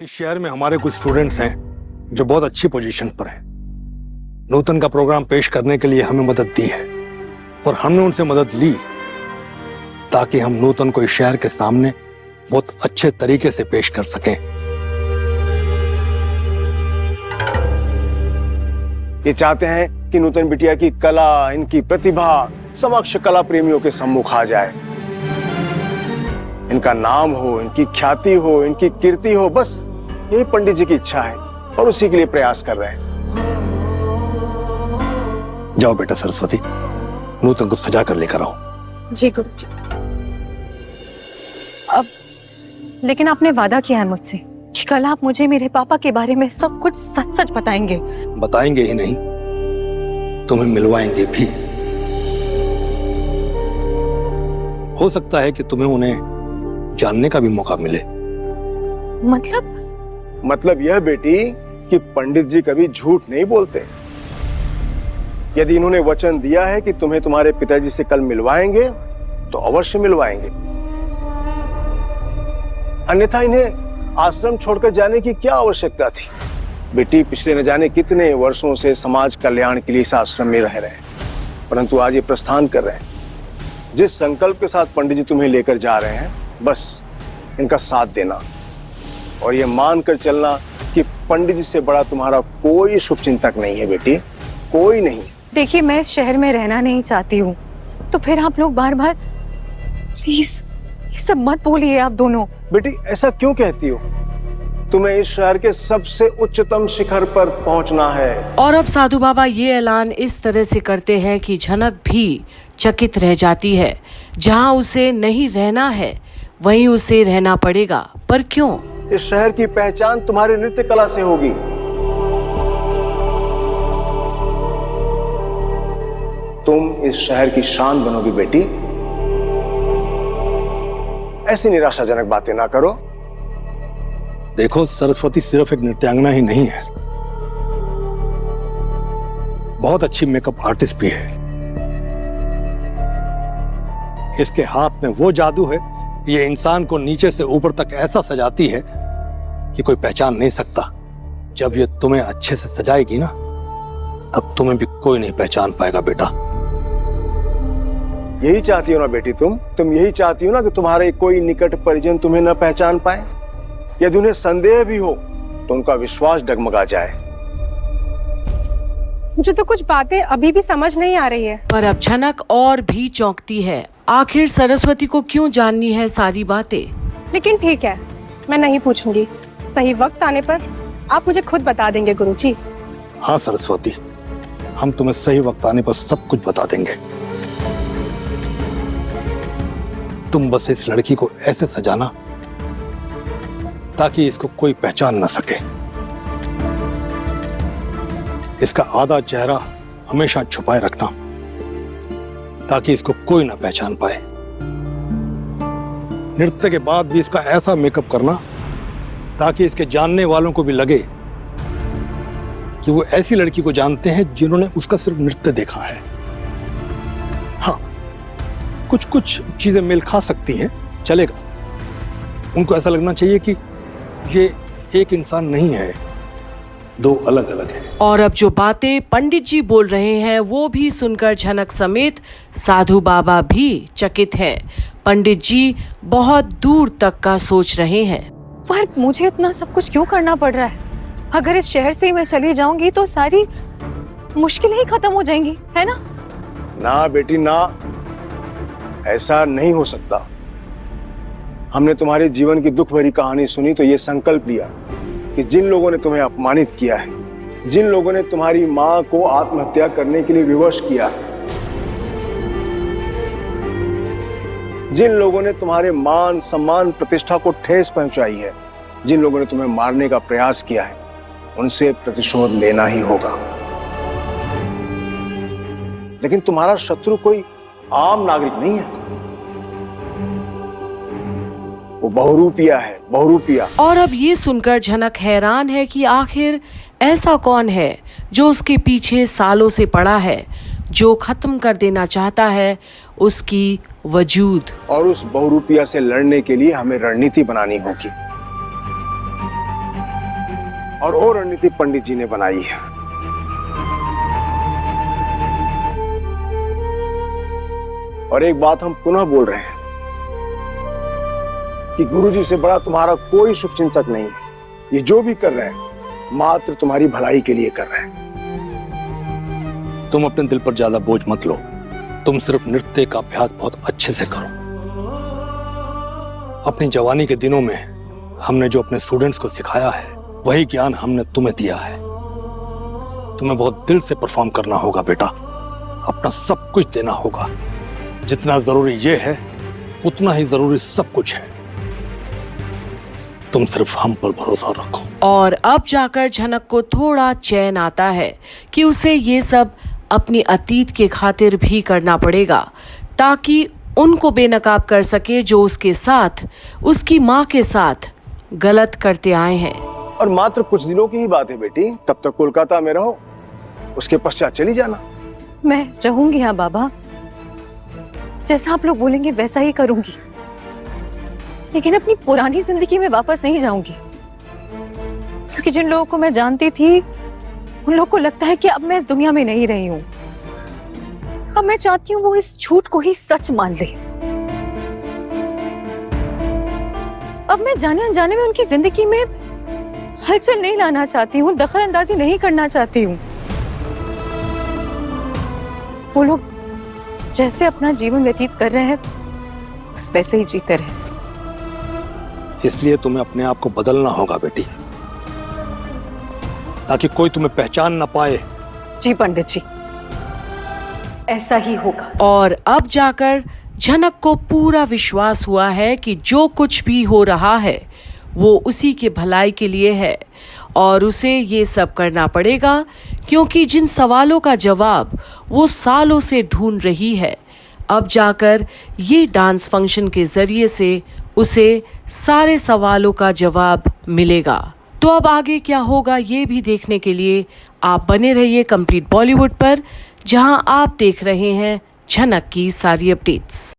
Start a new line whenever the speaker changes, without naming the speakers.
इस शहर में हमारे कुछ स्टूडेंट्स हैं जो बहुत अच्छी पोजीशन पर हैं। नूतन का प्रोग्राम पेश करने के लिए हमें मदद दी है और हमने उनसे मदद ली ताकि हम नूतन को इस शहर के सामने बहुत अच्छे तरीके से पेश कर सकें।
ये चाहते हैं कि नूतन बिटिया की कला, इनकी प्रतिभा समक्ष कला प्रेमियों के सम्मुख आ जाए। इनका नाम हो, इनकी ख्याति हो, इनकी कीर्ति हो, बस यही पंडित जी की इच्छा है और उसी के लिए प्रयास कर रहे हैं।
जाओ बेटा सरस्वती, नूतन को सजा कर लेकर आओ।
जी गुरुजी। अब लेकिन आपने वादा किया है मुझसे कि कल आप मुझे मेरे पापा के बारे में सब कुछ सच सच बताएंगे।
बताएंगे ही नहीं, तुम्हें मिलवाएंगे भी। हो सकता है कि तुम्हें उन्हें जानने का भी मौका मिले।
मतलब यह बेटी कि पंडित जी कभी झूठ नहीं बोलते। यदि इन्होंने वचन दिया है कि तुम्हें तुम्हारे पिताजी से कल मिलवाएंगे तो अवश्य मिलवाएंगे, अन्यथा इन्हें आश्रम छोड़कर जाने की क्या आवश्यकता थी। बेटी पिछले न जाने कितने वर्षों से समाज कल्याण के लिए इस आश्रम में रह रहे हैं, परंतु आज ये प्रस्थान कर रहे हैं। जिस संकल्प के साथ पंडित जी तुम्हें लेकर जा रहे हैं, बस इनका साथ देना और ये मानकर चलना कि पंडित जी से बड़ा तुम्हारा कोई शुभ चिंतक नहीं है बेटी, कोई नहीं।
देखिए, मैं इस शहर में रहना नहीं चाहती हूँ, तो फिर आप लोग बार बार प्लीज ये सब मत बोलिए आप दोनों।
बेटी ऐसा क्यों कहती हो? तुम्हें इस शहर के सबसे उच्चतम शिखर पर पहुंचना है।
और अब साधु बाबा ये ऐलान इस तरह से करते हैं कि झनक भी चकित रह जाती है। जहाँ उसे नहीं रहना है वहीं उसे रहना पड़ेगा, पर क्यों?
इस शहर की पहचान तुम्हारी नृत्य कला से होगी। तुम इस शहर की शान बनोगी बेटी। ऐसी निराशाजनक बातें ना करो।
देखो, सरस्वती सिर्फ एक नृत्यांगना ही नहीं है, बहुत अच्छी मेकअप आर्टिस्ट भी है। इसके हाथ में वो जादू है, ये इंसान को नीचे से ऊपर तक ऐसा सजाती है कि कोई पहचान नहीं सकता। जब ये तुम्हें अच्छे से सजाएगी ना, तब तुम्हें भी कोई नहीं पहचान पाएगा बेटा।
यही चाहती हो ना बेटी तुम यही चाहती हो ना कि तुम्हारे कोई निकट परिजन तुम्हें न पहचान पाए। यदि उन्हें संदेह भी हो तो उनका विश्वास डगमगा जाए।
मुझे तो कुछ बातें अभी भी समझ नहीं आ रही है।
पर अब झनक और भी चौंकती है। आखिर सरस्वती को क्यों जाननी है सारी बातें?
लेकिन ठीक है, मैं नहीं पूछूंगी। सही वक्त आने पर आप मुझे खुद बता देंगे गुरुजी।
हाँ सरस्वती, हम तुम्हें सही वक्त आने पर सब कुछ बता देंगे। तुम बस इस लड़की को ऐसे सजाना ताकि इसको कोई पहचान न सके। इसका आधा चेहरा हमेशा छुपाए रखना ताकि इसको कोई ना पहचान पाए। नृत्य के बाद भी इसका ऐसा मेकअप करना ताकि इसके जानने वालों को भी लगे कि वो ऐसी लड़की को जानते हैं जिन्होंने उसका सिर्फ नृत्य देखा है। हाँ, कुछ कुछ चीजें मेल खा सकती हैं, चलेगा। उनको ऐसा लगना चाहिए कि ये एक इंसान नहीं है, दो अलग अलग हैं।
और अब जो बातें पंडित जी बोल रहे हैं वो भी सुनकर झनक समेत साधु बाबा भी चकित हैं। पंडित जी बहुत दूर तक का सोच रहे हैं।
पर मुझे इतना सब कुछ क्यों करना पड़ रहा है? अगर इस शहर से ही मैं चली जाऊंगी तो सारी मुश्किलें ही खत्म हो जाएंगी, है ना?
ना बेटी ना, ऐसा नहीं हो सकता। हमने तुम्हारे जीवन की दुख भरी कहानी सुनी तो ये संकल्प लिया कि जिन लोगों ने तुम्हें अपमानित किया है, जिन लोगों ने तुम्हारी मां को आत्महत्या करने के लिए विवश किया है, जिन लोगों ने तुम्हारे मान सम्मान प्रतिष्ठा को ठेस पहुंचाई है, जिन लोगों ने तुम्हें मारने का प्रयास किया है, उनसे प्रतिशोध लेना ही होगा। लेकिन तुम्हारा शत्रु कोई आम नागरिक नहीं है, वो बहुरूपिया है, बहुरूपिया।
और अब ये सुनकर झनक हैरान है कि आखिर ऐसा कौन है जो उसके पीछे सालों से पड़ा है, जो खत्म कर देना चाहता है उसकी वजूद।
और उस बहुरूपिया से लड़ने के लिए हमें रणनीति बनानी होगी। और वो रणनीति पंडित जी ने बनाई है। और एक बात हम पुनः बोल रहे हैं कि गुरुजी से बड़ा तुम्हारा कोई शुभचिंतक नहीं है। ये जो भी कर रहे हैं मात्र तुम्हारी भलाई के लिए कर रहे हैं।
तुम अपने दिल पर ज्यादा बोझ मत लो। तुम सिर्फ नृत्य का अभ्यास बहुत अच्छे से करो। अपनी जवानी के दिनों में हमने जो अपने स्टूडेंट्स को सिखाया है वही ज्ञान हमने तुम्हें दिया है। तुम्हें बहुत दिल से परफॉर्म करना होगा बेटा। अपना सब कुछ देना होगा। जितना जरूरी ये है उतना ही जरूरी सब कुछ है। तुम सिर्फ हम पर भरोसा रखो।
और अब जाकर झनक को थोड़ा चैन आता है कि उसे ये सब अपनी अतीत के खातिर भी करना पड़ेगा ताकि उनको बेनकाब कर सके जो उसके साथ, उसकी माँ के साथ गलत करते आए हैं।
और मात्र कुछ दिनों की ही बात है बेटी, तब तक कोलकाता में रहो, उसके पश्चात चली जाना।
मैं रहूंगी यहाँ बाबा, जैसा आप लोग बोलेंगे वैसा ही करूंगी, लेकिन अपनी पुरानी जिंदगी में वापस नहीं जाऊंगी। क्योंकि जिन लोगों को मैं जानती थी उन लोगों को लगता है कि अब मैं इस दुनिया में नहीं रही हूं। अब मैं चाहती हूँ वो इस झूठ को ही सच मान ले। अब मैं जाने अनजाने में उनकी जिंदगी में हलचल नहीं लाना चाहती हूँ, दखल अंदाजी नहीं करना चाहती हूँ। वो लोग जैसे अपना जीवन व्यतीत कर रहे हैं बस वैसे ही जीते रहे।
इसलिए तुम्हें अपने आप को बदलना होगा बेटी, ताकि कोई तुम्हें पहचान ना पाए।
जी पंडित जी, ऐसा ही होगा।
और अब जाकर झनक को पूरा विश्वास हुआ है कि जो कुछ भी हो रहा है वो उसी के भलाई के लिए है और उसे ये सब करना पड़ेगा क्योंकि जिन सवालों का जवाब वो सालों से ढूंढ रही है, अब जाकर ये डांस फंक्शन के जरिए से उसे सारे सवालों का जवाब मिलेगा। तो अब आगे क्या होगा ये भी देखने के लिए आप बने रहिए कंप्लीट बॉलीवुड पर, जहां आप देख रहे हैं झनक की सारी अपडेट्स।